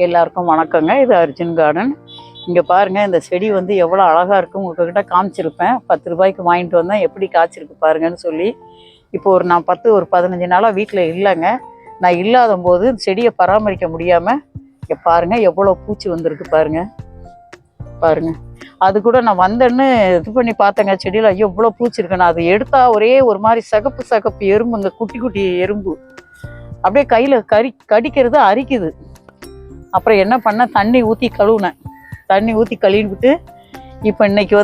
எல்லாருக்கும் வணக்கங்க. இது அர்ஜுன் கார்டன். இங்கே பாருங்கள், இந்த செடி வந்து எவ்வளோ அழகாக இருக்கும். உங்கள்கிட்ட காமிச்சிருப்பேன். 10 ரூபாய்க்கு வாங்கிட்டு வந்தேன், எப்படி காய்ச்சிருக்கு பாருங்கன்னு சொல்லி. இப்போ நான் 15 நாளாக வீட்டில் இல்லைங்க. நான் இல்லாத போது செடியை பராமரிக்க முடியாமல் இங்கே பாருங்கள் எவ்வளோ பூச்சி வந்திருக்கு பாருங்கள். அது கூட நான் வந்தேன்னு இது பண்ணி பார்த்தேங்க, செடியில் ஐயோ இவ்வளோ பூச்சி இருக்கு. நான் அதை எடுத்தால் ஒரே ஒரு மாதிரி சகப்பு எறும்பு, இந்த குட்டி எறும்பு அப்படியே கையில் கடிக்கிறது, அரிக்குது. அப்புறம் என்ன பண்ண, தண்ணி ஊற்றி கழுவிட்டு இப்போ அன்னைக்கு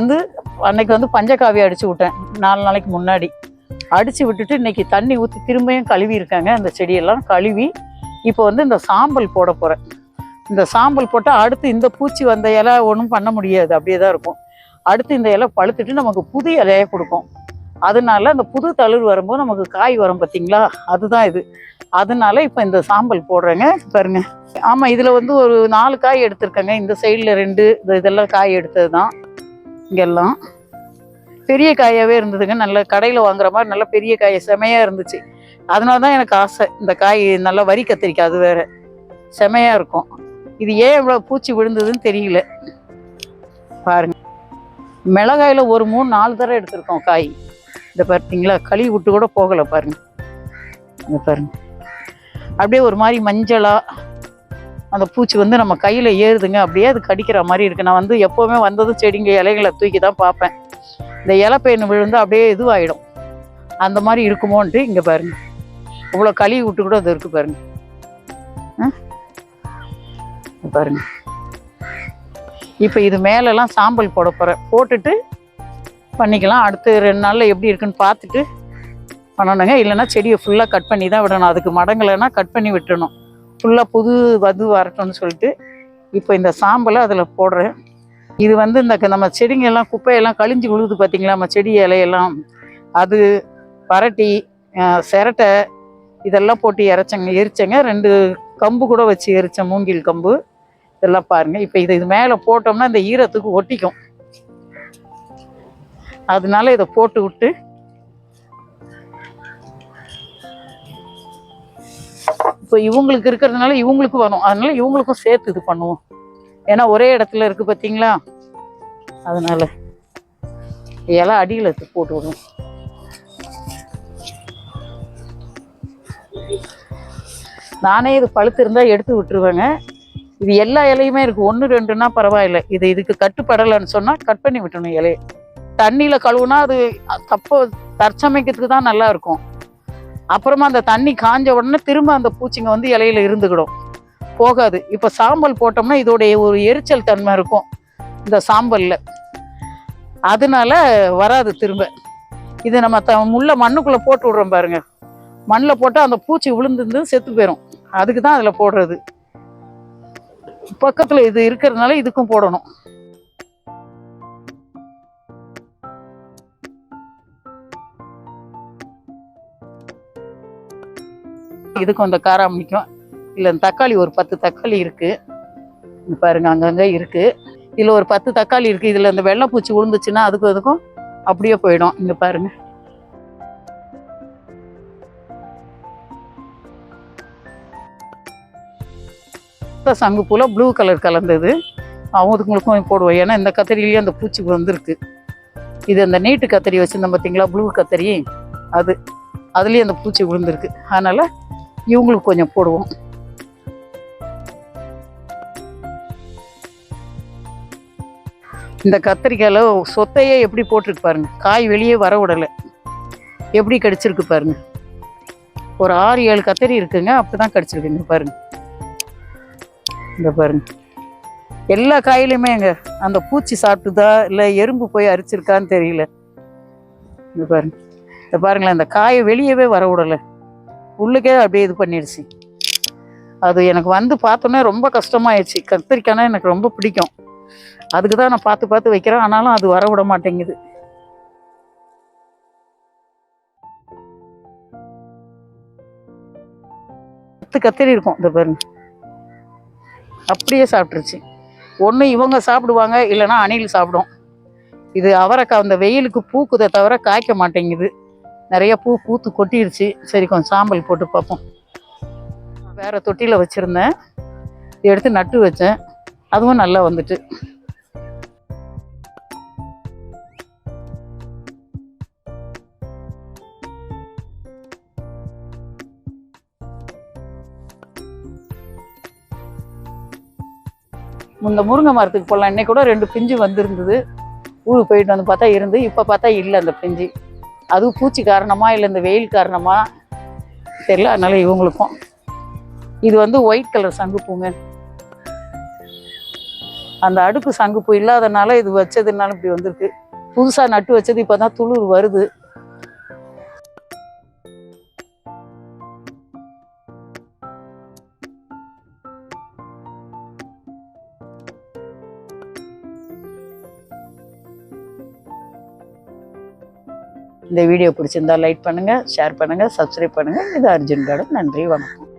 வந்து பஞ்சகாவியை அடித்து விட்டேன். 4 நாளைக்கு முன்னாடி அடித்து விட்டுட்டு இன்றைக்கி தண்ணி ஊற்றி திரும்பியும் கழுவி இருக்காங்க. அந்த செடியெல்லாம் கழுவி இப்போ வந்து இந்த சாம்பல் போட போகிறேன். இந்த சாம்பல் போட்டால் அடுத்து இந்த பூச்சி வந்த இலை ஒன்றும் பண்ண முடியாது, அப்படியே தான் இருக்கும். அடுத்து இந்த இலை பழுத்துட்டு நமக்கு புது இலையை கொடுக்கும். அதனால அந்த புது தளிர் வரும்போது நமக்கு காய் வரும் பார்த்தீங்களா, அதுதான் இது. அதனால இப்போ இந்த சாம்பல் போடுறேங்க பாருங்க. ஆமாம், இதில் வந்து ஒரு 4 காய் எடுத்திருக்கேங்க. இந்த சைடில் 2, இதெல்லாம் காய் எடுத்தது தான். இங்கெல்லாம் பெரிய காயாகவே இருந்ததுங்க. நல்ல கடையில் வாங்குற மாதிரி நல்ல பெரிய காய் செமையாக இருந்துச்சு. அதனால தான் எனக்கு ஆசை. இந்த காய் நல்லா வரி கத்திரிக்காய், அது வேறு செமையாக இருக்கும். இது ஏன் இவ்வளோ பூச்சி விழுந்ததுன்னு தெரியல. பாருங்க, மிளகாயில் ஒரு 3-4 தடவை எடுத்திருக்கோம் காய். இந்த பார்த்தீங்களா, கழுவி விட்டு கூட போகலை பாருங்க. இந்த பாருங்க, அப்படியே ஒரு மாதிரி மஞ்சளாக அந்த பூச்சி வந்து நம்ம கையில் ஏறுதுங்க. அப்படியே அது கடிக்கிற மாதிரி இருக்குது. நான் வந்து எப்போவுமே வந்ததும் செடிங்க இலைகளை தூக்கி தான் பார்ப்பேன். இந்த இலை பேன் விழுந்து அப்படியே இதுவாகிடும், அந்த மாதிரி இருக்குமோன்ட்டு. இங்கே பாருங்க, இவ்வளோ கழுவி விட்டு கூட அது இருக்குது பாருங்க. பாருங்க, இப்போ இது மேலெல்லாம் சாம்பல் போட போகிறேன். போட்டுட்டு பண்ணிக்கலாம். அடுத்து 2 நாளில் எப்படி இருக்குன்னு பார்த்துட்டு பண்ணணுங்க. இல்லைன்னா செடியை ஃபுல்லாக கட் பண்ணி தான் விடணும். அதுக்கு மடங்கலைன்னா கட் பண்ணி விட்டுணும். ஃபுல்லாக புது வரட்டும்னு சொல்லிட்டு இப்போ இந்த சாம்பலை அதில் போடுறேன். இது வந்து இந்த நம்ம செடிங்கெல்லாம் குப்பையெல்லாம் கழிஞ்சு விழுது பார்த்தீங்களா, நம்ம செடி இலையெல்லாம், அது பரட்டி சிரட்டை இதெல்லாம் போட்டு எரிச்சேங்க. 2 கம்பு கூட வச்சு எரித்தேன், மூங்கில் கம்பு. இதெல்லாம் பாருங்கள். இப்போ இது மேலே போட்டோம்னா இந்த ஈரத்துக்கு ஒட்டிக்கும். அதனால இதை போட்டு விட்டு இப்போ இவங்களுக்கு இருக்கிறதுனால இவங்களுக்கு வரும். அதனால இவங்களுக்கும் சேர்த்து இது பண்ணுவோம். ஏன்னா ஒரே இடத்துல இருக்கு பார்த்தீங்களா, அதனால இலை அடியில் போட்டு விடுவோம். நானே இது பழுத்து இருந்தால் எடுத்து விட்டுருவேங்க. இது எல்லா இலையுமே இருக்குது. 1-2ன்னா பரவாயில்லை. இதுக்கு கட்டுப்படலைன்னு சொன்னால் கட் பண்ணி விட்டணும். இலையை தண்ணியில் கழுவுனா அது தற்சமைக்கிறதுக்கு தான் நல்லா இருக்கும். அப்புறமா அந்த தண்ணி காஞ்ச உடனே திரும்ப அந்த பூச்சிங்க வந்து இலையில இருந்துக்கிடும், போகாது. இப்போ சாம்பல் போட்டோம்னா இதோடைய ஒரு எரிச்சல் தன்மை இருக்கும் இந்த சாம்பலில், அதனால வராது திரும்ப. இது நம்ம மண்ணுக்குள்ளே போட்டு விடுறோம் பாருங்க. மண்ணில் போட்டால் அந்த பூச்சி விழுந்து செத்து போயிடும். அதுக்கு தான் அதில் போடுறது. பக்கத்தில் இது இருக்கிறதுனால இதுக்கும் போடணும். இதுக்கும் இந்த காராமணிக்கும் இல்லை, தக்காளி ஒரு 10 தக்காளி இருக்குது பாருங்க, அங்கங்கே இருக்குது. இதில் ஒரு 10 தக்காளி இருக்குது. இதில் இந்த வெள்ளைப்பூச்சி விழுந்துச்சுன்னா அதுக்கும் அப்படியே போயிடும். இங்கே பாருங்க, சங்குப்பூல ப்ளூ கலர் கலந்தது அவங்களுக்கும் போடுவோம். ஏன்னா இந்த கத்திரிலேயே அந்த பூச்சி வந்துருக்கு. இது அந்த நீட்டு கத்திரி வச்சுருந்தோம் பார்த்தீங்களா, ப்ளூ கத்திரி, அதுலேயே அந்த பூச்சி விழுந்துருக்கு. அதனால் இவங்களுக்கு கொஞ்சம் போடுவோம். இந்த கத்திரிக்காயில் சொத்தையே எப்படி போட்டிருக்கு பாருங்க. காய் வெளியே வர விடலை, எப்படி கடிச்சிருக்கு பாருங்க. ஒரு 6-7 கத்திரி இருக்குங்க, அப்படிதான் கடிச்சிருக்குங்க பாருங்க. இந்த பாருங்க, எல்லா காயிலுமே அந்த பூச்சி சாப்பிட்டுதா இல்லை எறும்பு போய் அரிச்சிருக்கான்னு தெரியல. இந்த பாருங்களேன், இந்த காயை வெளியவே வர விடலை, உள்ளுக்கே அப்படியே இது பண்ணிடுச்சு. அது எனக்கு வந்து பார்த்தோன்னே ரொம்ப கஷ்டமாயிடுச்சு. கத்திரிக்காய்னா எனக்கு ரொம்ப பிடிக்கும். அதுக்கு தான் நான் பார்த்து வைக்கிறேன். ஆனாலும் அது வர விட மாட்டேங்குது. கத்திரி இருக்கும், இந்த பாருங்க, அப்படியே சாப்பிட்டுருச்சு. ஒன்று இவங்க சாப்பிடுவாங்க, இல்லைன்னா அணில் சாப்பிடும். இது அவரைக்காய் அந்த வெயிலுக்கு பூக்குதை தவிர காய்க்க மாட்டேங்குது. நிறைய பூத்து கொட்டிடுச்சு. சரி, கொஞ்சம் சாம்பல் போட்டு பார்ப்போம். வேறு தொட்டியில் வச்சுருந்தேன், எடுத்து நட்டு வச்சேன், அதுவும் நல்லா வந்துட்டு. இந்த முருங்கை மரத்துக்கு போடலாம். இன்னைக்கு கூட 2 பிஞ்சு வந்திருந்தது. ஊருக்கு போயிட்டு வந்து பார்த்தா இருந்து, இப்போ பார்த்தா இல்லை அந்த பிஞ்சு. அதுவும் பூச்சி காரணமா இல்லை இந்த வெயில் காரணமா தெரியல. அதனால இவங்களுக்கும் இது வந்து ஒயிட் கலர் சங்குப்பூங்க. அந்த அடுக்கு சங்குப்பூ இல்லாதனால இது வச்சதுனால இப்படி வந்திருக்கு. புதுசாக நட்டு வச்சது இப்போ தான் துளிர் வருது. இந்த வீடியோ பிடிச்சிருந்தா லைக் பண்ணுங்கள், ஷேர் பண்ணுங்கள், சப்ஸ்கிரைப் பண்ணுங்கள். இது அர்ஜுன் கார்டன். நன்றி, வணக்கம்.